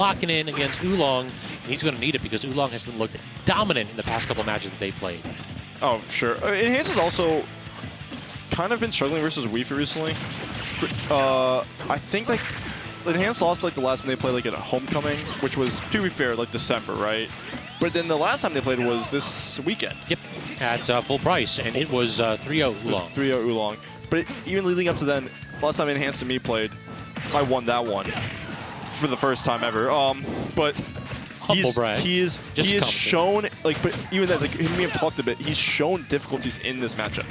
locking in against Oolong. He's going to need it because Oolong has been looked dominant in the past couple matches that they played. Oh, sure. Enhance has also kind of been struggling versus Wii Fit recently. I think like Enhance lost like the last time they played like at Homecoming, which was, to be fair, like December, right? But then the last time they played was this weekend. Yep, at full price, and it was 3-0 Oolong. 3-0 Oolong. But even leading up to then, last time Enhanced and me played, I won that one for the first time ever. But he is shown, like, but even that, like, him and me have talked a bit. He's shown difficulties in this matchup.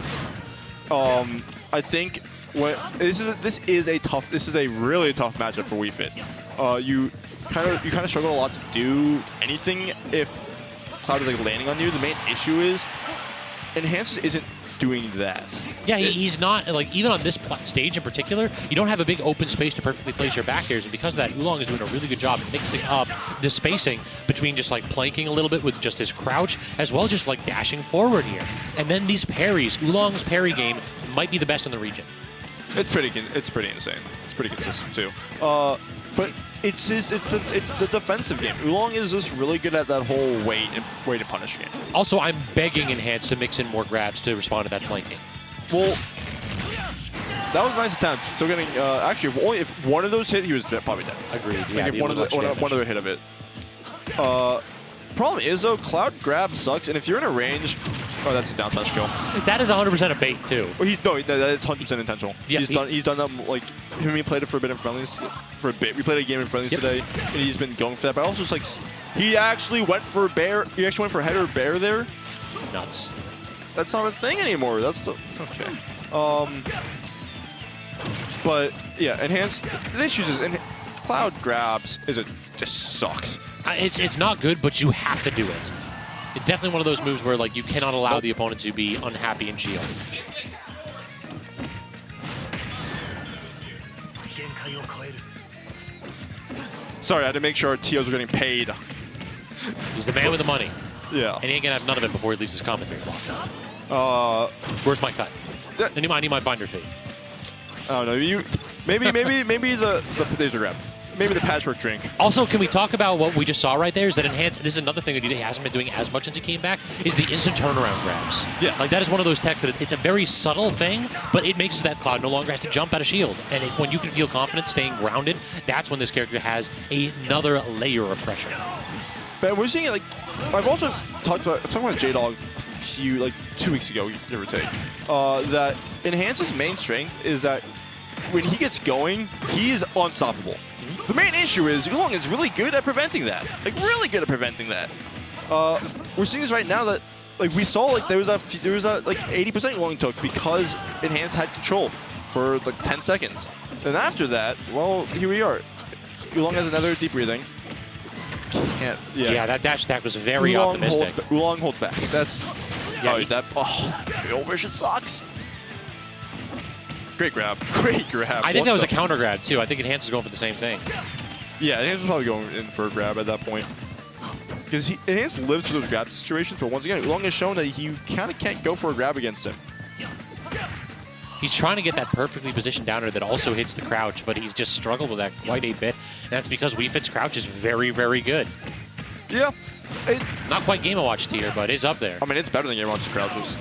I think this is a really tough matchup for Wii Fit. You kind of struggle a lot to do anything if Cloud is like landing on you. The main issue is Enhanced isn't doing that. Yeah, he's not, like, even on this stage in particular, you don't have a big open space to perfectly place your back airs, and because of that, Oolong is doing a really good job mixing up the spacing between just like planking a little bit with just his crouch, as well as just like dashing forward here. And then these parries, Oolong's parry game might be the best in the region. It's pretty insane. It's pretty consistent too. But it's the defensive game. Oolong is just really good at that whole wait and punish game. Also, I'm begging Enhanced to mix in more grabs to respond to that planking. Well, that was a nice attempt. Still getting actually only if one of those hit, he was probably dead. Agreed. Yeah, like one other hit of it. Problem is though, Cloud grab sucks, and if you're in a range, oh, that's a down smash kill. That is 100% a bait too. Well, that's 100% intentional. Yeah, he's done that, like, him and me played it for a bit in friendlies, for a bit. We played a game in friendlies today, and he's been going for that. But also, it's like he actually went for bear. He actually went for header bear there. Nuts. That's not a thing anymore. That's okay. But yeah, Enhanced. The issue is Cloud grabs just sucks. It's not good, but you have to do it. It's definitely one of those moves where like you cannot allow the opponent to be unhappy in shield. Sorry, I had to make sure our TOs were getting paid. He's the man with the money. Yeah. And he ain't gonna have none of it before he leaves his commentary block. Where's my cut? I need my finder's fee. I don't know. Maybe the laser grab. Maybe the patchwork drink. Also, can we talk about what we just saw right there? Is that Enhanced, this is another thing that he hasn't been doing as much since he came back, is the instant turnaround grabs. Yeah. Like, that is one of those techs that it's a very subtle thing, but it makes that Cloud no longer has to jump out of shield. And when you can feel confident staying grounded, that's when this character has another layer of pressure. But we're seeing it, like, I've also talked about J-Dog a few, like, 2 weeks ago, give or take, that Enhance's main strength is that when he gets going, he is unstoppable. The main issue is Oolong is really good at preventing that. Like, really good at preventing that. We're seeing this right now that, like, we saw, like, there was a like 80% Oolong took because Enhanced had control for like 10 seconds. And after that, well, here we are. Oolong has another deep breathing. Yeah, that dash attack was very optimistic. Oolong holds back. That's version sucks. Great grab. Great grab. I think that was a counter grab, too. I think Enhanced was going for the same thing. Yeah, Enhanced was probably going in for a grab at that point. Because Enhanced lives for those grab situations, but once again, Oolong has shown that he kind of can't go for a grab against him. He's trying to get that perfectly positioned downer that also hits the crouch, but he's just struggled with that quite a bit. And that's because Wii Fit's crouch is very, very good. Yeah. Not quite Game & Watch tier, but it's up there. I mean, it's better than Game & Watch's crouches.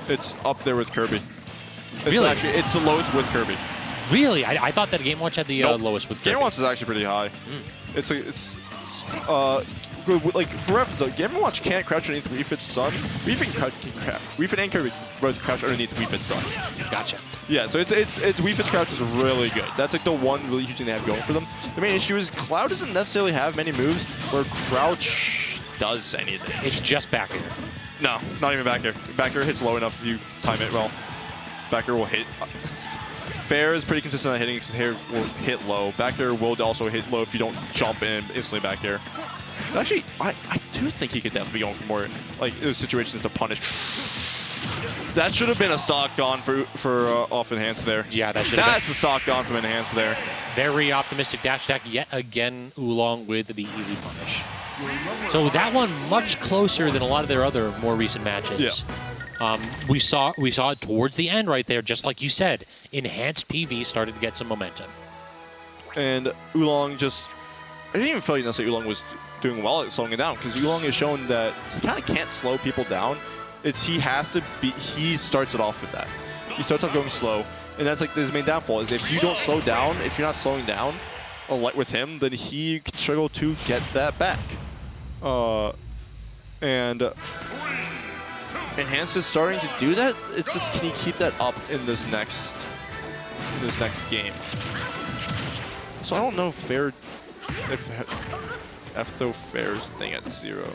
It's up there with Kirby. Really? It's the lowest with Kirby. Really? I thought that Game & Watch had the lowest with Kirby. Game & Watch is actually pretty high. It's like, for reference though, Game & Watch can't crouch underneath Wii Fit's Sun. Wii Fit and Kirby both crouch underneath Wii Fit's Sun. Gotcha. Yeah, so it's Wii Fit's crouch is really good. That's like the one really huge thing they have going for them. The main issue is Cloud doesn't necessarily have many moves where crouch does anything. It's just back air. No, not even back air. Back air hits low enough if you time it well. Back air will hit. Fair is pretty consistent at hitting. Hair will hit low. Back air will also hit low if you don't jump in instantly back air. Actually, I do think he could definitely be going for more like those situations to punish. That should have been a stock on for off Enhance there. Yeah, that should have been. That's a stock on from Enhance there. Very optimistic dash attack yet again, Oolong with the easy punish. So that one much closer than a lot of their other more recent matches. Yeah. We saw it towards the end right there, just like you said. Enhanced PV started to get some momentum. And Oolong just didn't even feel like necessarily Oolong was doing well at slowing it down, because Oolong has shown that he kind of can't slow people down. He starts it off with that. He starts off going slow, and that's like his main downfall, is if you don't slow down, if you're not slowing down with him, then he can struggle to get that back. And Enhanced is starting to do that. It's just, can he keep that up in this next game? So I don't know if F-throw fares thing at 0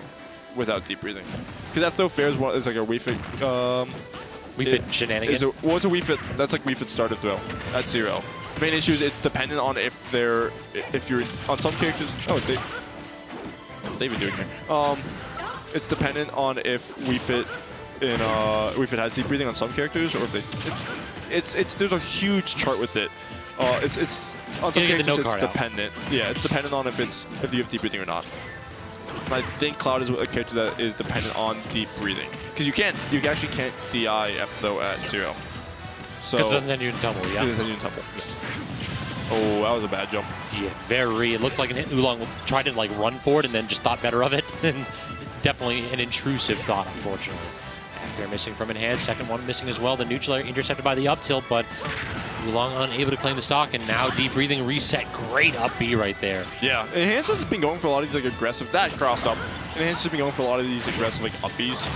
without deep breathing, because F-throw fares is like a Wii Fit. Wii Fit shenanigan. It's a Wii Fit. That's like Wii Fit starter throw at 0. The main issue is it's dependent on if you're on some characters. Oh, what's David doing here? It's dependent on if Wii Fit has deep breathing on some characters, or if there's a huge chart with it. It's on some characters it's dependent. Yeah, it's dependent on if you have deep breathing or not. And I think Cloud is a character that is dependent on deep breathing, because you actually can't DI F-throw at 0. So because it doesn't send you in tumble. Yeah. It doesn't send you in tumble. Yeah. Oh, that was a bad jump. Yeah, it looked like Oolong tried to like run for it and then just thought better of it. And definitely an intrusive thought, unfortunately. They're missing from Enhanced. Second one missing as well. The neutral air intercepted by the up tilt, but Oolong unable to claim the stock, and now deep breathing reset. Great up B right there. Yeah, Enhanced has been going for a lot of these like aggressive. That crossed up. Enhanced has been going for a lot of these aggressive like up Bs.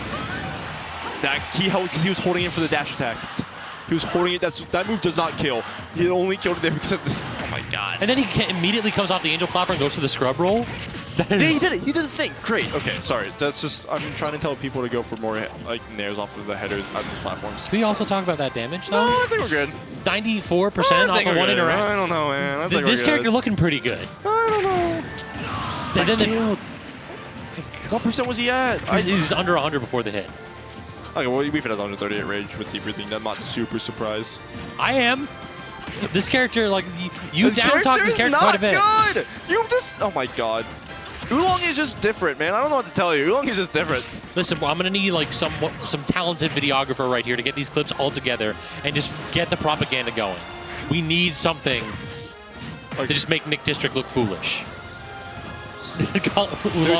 He was holding it for the dash attack. He was holding it. That move does not kill. He only killed it there because of the, oh my god. And then he immediately comes off the angel clapper and goes to the scrub roll. Yeah, he did it. He did the thing. Great. Okay, sorry. That's just, I'm trying to tell people to go for more like nairs off of the headers on these platforms. Can we also talk about that damage though? No, I think we're good. 94% off of one interaction. I don't know, man. I think this character looking pretty good. I don't know. What percent was he at? He's under 100 before the hit. Okay, well, Wii Fit has 138 rage with deep breathing. I'm not super surprised. I am. This character, like, you down-talk this character quite a bit. Good. You just, oh my god. Oolong is just different, man. I don't know what to tell you. Oolong is just different. Listen, I'm gonna need like some talented videographer right here to get these clips all together and just get the propaganda going. We need something to just make Nick District look foolish.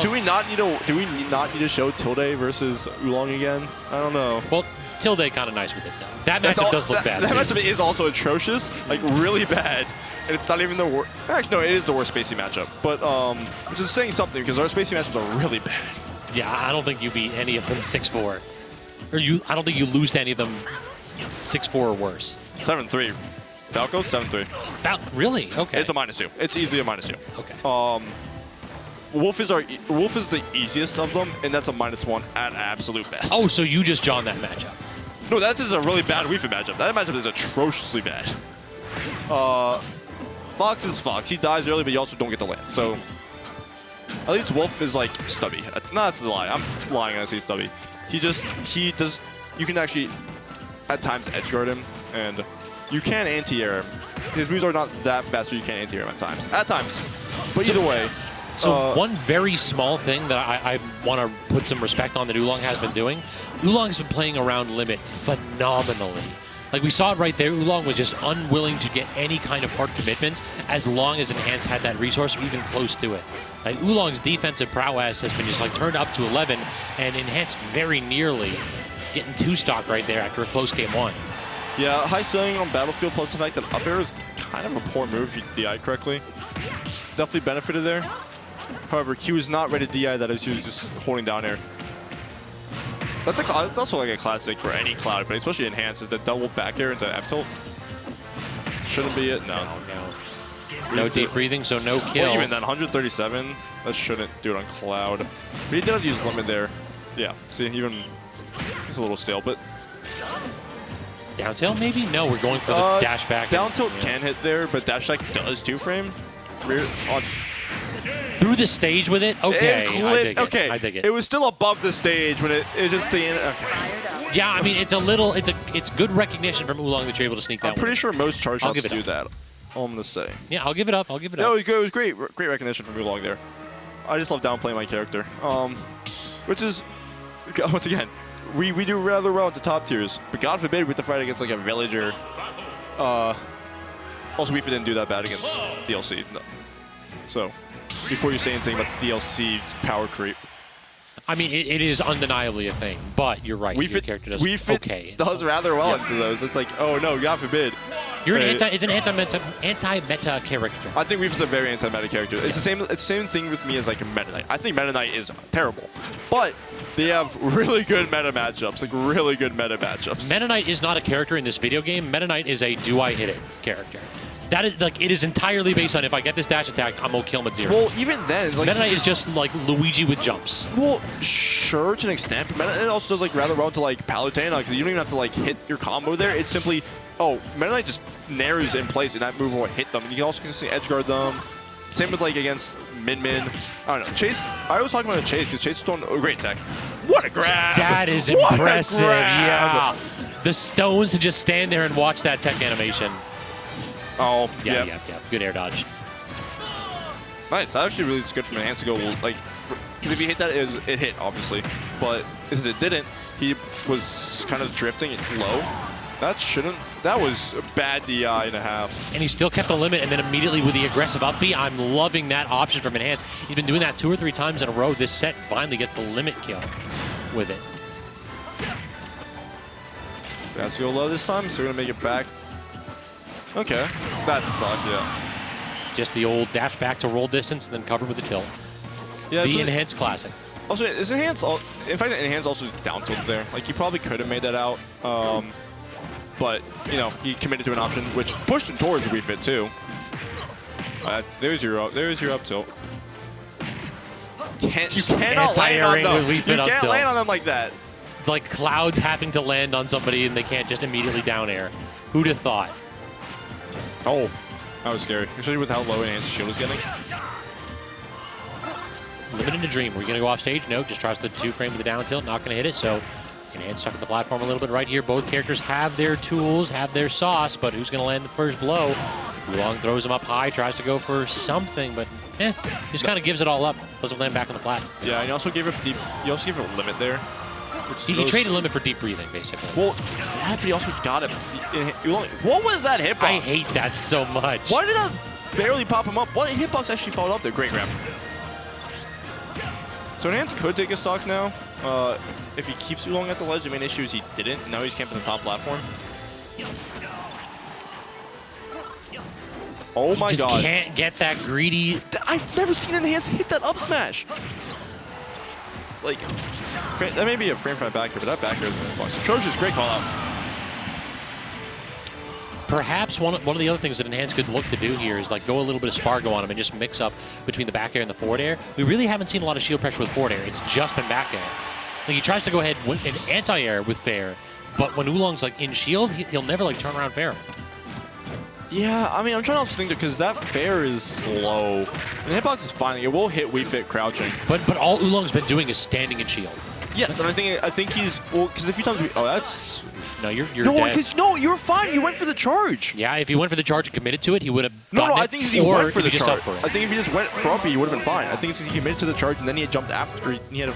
Do we not need to show Tilde versus Oolong again? I don't know. Well, Tilde kind of nice with it though. That matchup does look bad. That matchup is also atrocious, like really bad. And it's not even the worst. Actually, no, it is the worst spacey matchup. But which is saying something, because our spacey matchups are really bad. Yeah, I don't think you beat any of them 6-4, or I don't think you lose to any of them 6-4 or worse. 7-3. Falco 7-3. Really? Okay. It's a -2. It's easily a -2. Okay. Wolf is the easiest of them, and that's a -1 at absolute best. Oh, so you just John that matchup? No, that is a really bad Wii Fit matchup. That matchup is atrociously bad. Fox is Fox. He dies early, but you also don't get the land. So at least Wolf is like stubby. No, that's the lie. I'm lying when I say stubby. He does. You can actually at times edge guard him, and you can anti-air him. His moves are not that fast, so you can anti-air him at times. But either way. So one very small thing that I want to put some respect on that Oolong has been doing. Oolong's been playing around limit phenomenally. Like we saw it right there, Oolong was just unwilling to get any kind of hard commitment as long as Enhanced had that resource or even close to it. Like Oolong's defensive prowess has been just like turned up to 11, and Enhanced very nearly getting 2-stock right there after a close game 1. Yeah, high ceiling on Battlefield plus the fact that up air is kind of a poor move if you DI correctly. Definitely benefited there. However, Q is not ready to DI that, he was just holding down air. That's also like a classic for any Cloud, but especially Enhanced, is the double back air into F tilt. Shouldn't be it. No. No deep breathing, so no kill. Well, even then, 137, that shouldn't do it on Cloud. But he did have to use limit there. Yeah, see, even it's a little stale, but down tilt maybe? No, we're going for the dash back. Down tilt can hit there, but dash back does 2-frame. Through the stage with it? Okay, I dig it. It was still above the stage when it just the end. Okay. Yeah, I mean it's good recognition from Oolong that you're able to sneak that. I'm pretty sure most charge shots do that. All I'm gonna say. Yeah, I'll give it up. No, it was great recognition from Oolong there. I just love downplaying my character. Which is once again, we do rather well at the top tiers, but God forbid we have to fight against like a villager. Also, we didn't do that bad against DLC. No. So before you say anything about the DLC power creep. I mean, it is undeniably a thing, but you're right. Your character does okay. Does rather well into those. It's like, oh no, God forbid. You're it's an anti-meta character. I think Wii Fit's a very anti-meta character. It's the same. It's the same thing with me as like a Meta Knight. I think Meta Knight is terrible, but they have really good meta matchups. Like really good meta matchups. Meta Knight is not a character in this video game. Meta Knight is a do I hit it character. That is like it is entirely based on if I get this dash attack, I'm gonna kill him at 0. Well, even then, like, Meta Knight is just like Luigi with jumps. Well, sure to an extent, but Meta Knight also does like rather well to like Palutena because you don't even have to like hit your combo there. It's simply, oh, Meta Knight just nares in place and that move will hit them. And you can also consistently edge guard them. Same with like against Min. I don't know. Chase. I always talk about Chase because Chase is throwing a great tech. What a grab! That is impressive. Yeah. The stones to just stand there and watch that tech animation. Oh, yeah. Good air dodge. Nice. That actually really is good from Enhance to go, like, because if he hit that, it hit, obviously. But since it didn't, he was kind of drifting low. That was a bad DI and a half. And he still kept the limit, and then immediately with the aggressive up B, I'm loving that option from Enhance. He's been doing that 2 or 3 times in a row. This set finally gets the limit kill with it. He has to go low this time, so we're going to make it back. Okay, that's a stock, yeah. Just the old dash back to roll distance and then cover with the tilt. Yeah, the Enhance classic. Also, is Enhance, in fact, Enhance also down tilted there. Like, he probably could have made that out. But, you know, he committed to an option, which pushed him towards Wii Fit, too. There's your up tilt. You cannot land on them. You can't land on them like that. It's like Cloud's having to land on somebody and they can't just immediately down air. Who'd have thought? Oh, that was scary, especially with how low Enhanced shield is getting. Limited to Dream. We're going to go off stage? No, just tries the 2-frame with the down tilt. Not going to hit it, so Enhanced stuck at the platform a little bit right here. Both characters have their tools, have their sauce, but who's going to land the first blow? Oolong throws him up high, tries to go for something, but just kind of gives it all up. Doesn't land back on the plat. Yeah, and he also gave it a limit there. He traded limit for deep breathing, basically. Well, but he also got it. What was that hitbox? I hate that so much. Why did I barely pop him up? What hitbox actually followed up there? Great grab. So Enhance could take a stock now. If he keeps Oolong at the ledge, the main issue is he didn't. Now he's camping the top platform. Oh my god. Just can't get that greedy. I've never seen Enhance hit that up smash. Like, that may be a frame from back here, but that back here is the box. Trojan's great call out. Perhaps one of the other things that Enhance could look to do here is like go a little bit of Spargo on him and just mix up between the back air and the forward air. We really haven't seen a lot of shield pressure with forward air. It's just been back air. Like he tries to go ahead with an anti-air with fair, but when Oolong's like in shield, he'll never like turn around fair. Yeah, I mean, I'm trying to think because that fair is slow. And the hitbox is fine. It will hit Wii Fit crouching. But all Oolong's been doing is standing in shield. Yes, and I think he's because a few times that's no, you're dead. No, you're fine. You went for the charge. Yeah, if he went for the charge and committed to it, he would have. No, I think if he went for the charge. For I think if he just went for up, he would have been fine. I think it's he committed to the charge and then he had jumped after. He had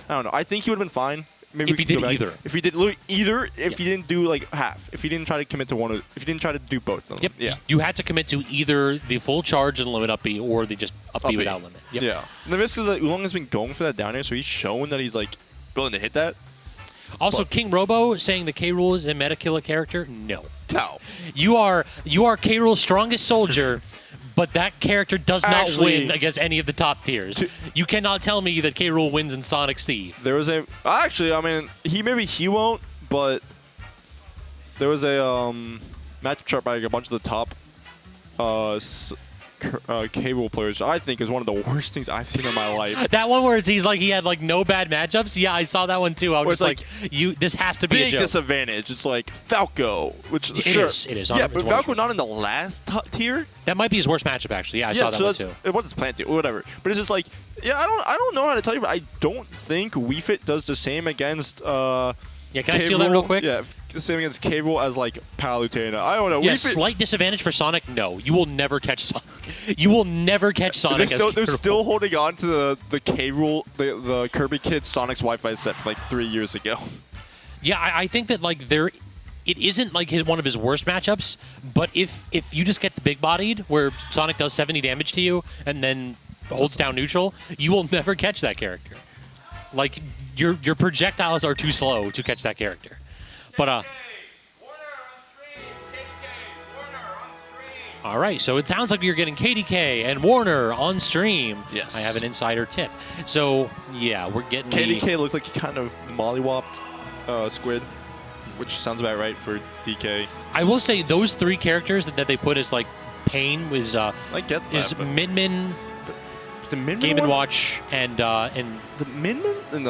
I don't know. I think he would have been fine. Maybe if he did either. If he did either, if he didn't do like half, if he didn't try to commit to one, if he didn't try to do both of them. Yep. Yeah. You had to commit to either the full charge and limit up B, or the just up B without limit. Yep. Yeah. And the risk is that Oolong has been going for that down air, so he's shown that he's like willing to hit that. Also, King Robo saying the K. Rool is a meta killer character. No. No. You are K. Rool's strongest soldier. But that character does not win against any of the top tiers. You cannot tell me that K. Rool wins in Sonic Steve. There was a... Actually, I mean, he won't, but there was a matchup chart by a bunch of the top K. Rool players. I think is one of the worst things I've seen in my life. That one where he had like no bad matchups? Yeah, I saw that one too. I was just like, this has to be a joke. Big disadvantage. It's like Falco, which it is. Yeah, but Falco not in the last tier. That might be his worst matchup actually. Yeah, I saw that one too. It was his plant tier, whatever. But it's just like, yeah, I don't know how to tell you, but I don't think Wii Fit does the same against yeah, can I steal that real quick? Yeah, the same against K. Rool as like Palutena. I don't know. Yeah, slight disadvantage for Sonic. No, you will never catch Sonic. You will never catch Sonic. They're still holding on to the K. Rool, the Kirby Kid Sonic's Wi-Fi set from like 3 years ago. Yeah, I think that like it isn't like one of his worst matchups, but if you just get the big bodied where Sonic does 70 damage to you and then holds down neutral, you will never catch that character. Like, your projectiles are too slow to catch that character. But, all right, so it sounds like you're getting KDK and Warner on stream. Yes. I have an insider tip. So, yeah, we're getting KDK looked like he kind of mollywopped Squid, which sounds about right for DK. I will say those 3 characters that they put as, like, Pain was I get that, is Min-Min, the Min-Min Game one? & Watch, and the Min-Min and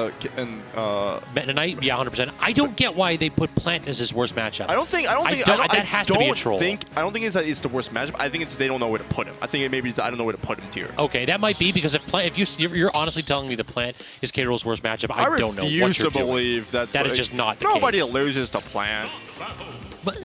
Meta Knight, yeah, 100%. I don't get why they put Plant as his worst matchup. I don't think that has to be a troll. I don't think it's that it's the worst matchup. I think it's they don't know where to put him. I think maybe I don't know where to put him here. Okay, that might be because if you're honestly telling me the Plant is K-Rool's worst matchup, I don't know what you're doing. I refuse to believe that is just not the nobody case. loses to Plant.